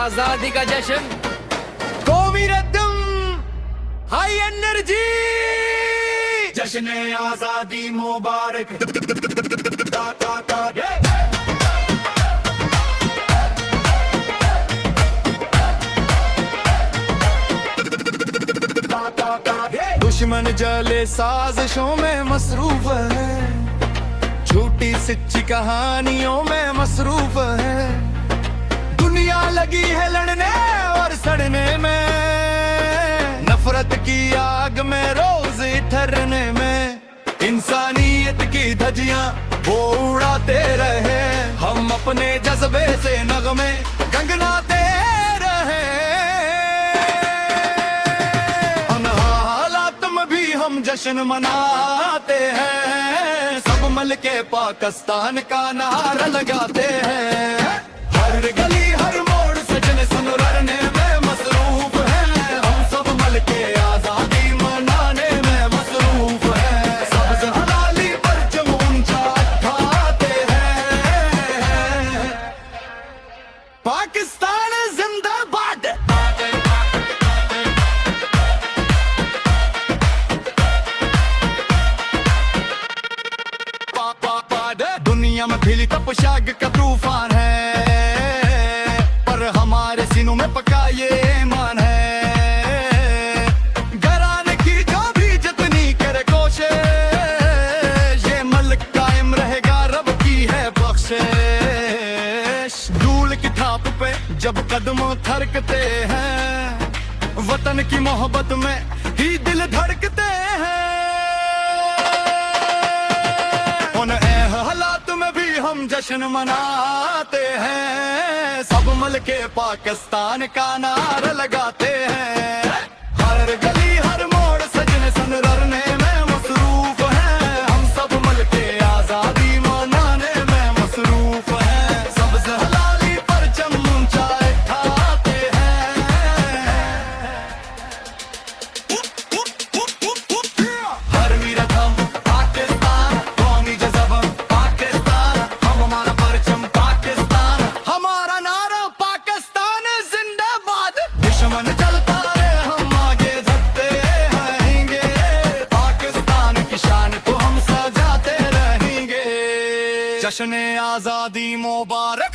आजादी का जश्न, कौमी रद्दम, हाई एनर्जी, जश्न आजादी मुबारक। दुश्मन जले साजिशों में मसरूफ है, झूठी सच्ची कहानियों में मसरूफ है। दुनिया लगी है लड़ने और सड़ने में, नफरत की आग में रोज ठहरने में। इंसानियत की धज्जियां वो उड़ाते रहे, हम अपने जज्बे से नगमे गंगनाते रहे। उन हालात में भी हम जश्न मनाते हैं, सब मिल के पाकिस्तान का नारा लगाते हैं। हर गली हर मोड़ सजन सुन रने में मसरूफ है, हम सब मिल के आजादी मनाने में मसरूफ है। सब्ज हलाली परचम ऊंचा उठाते हैं, पाकिस्तान जिंदाबाद। दुनिया में फैली तपशाग का तूफान है, पर हमारे सीनों में पका ये ईमान है। घराने की जो भी जितनी करे कोशिश, ये मुल्क कायम रहेगा, रब की है बख्शिश। धूल की थाप पे जब कदम थरकते हैं, वतन की मोहब्बत में ही दिल धड़कते हैं। उन हालात में भी हम जश्न मनाते हैं, सब मिल के पाकिस्तान का नारा लगाते हैं। हर गली हर मोड़ सजने सन ररने में मसरूफ है, हम सब मिल के आजादी मनाने में मसरूफ है। सब्ज हलाली परचम ऊंचा उठाते हैं, हर वीरतम पाकिस्तान, कौमी जज़्बा पाकिस्तान, हम हमारा परचम पाकिस्तान, हमारा नारा पाकिस्तान जिंदाबाद। दुश्मन चलता रहे हम आगे धरते रहेंगे, पाकिस्तान की शान को हम सजाते रहेंगे। जश्न आजादी मुबारक।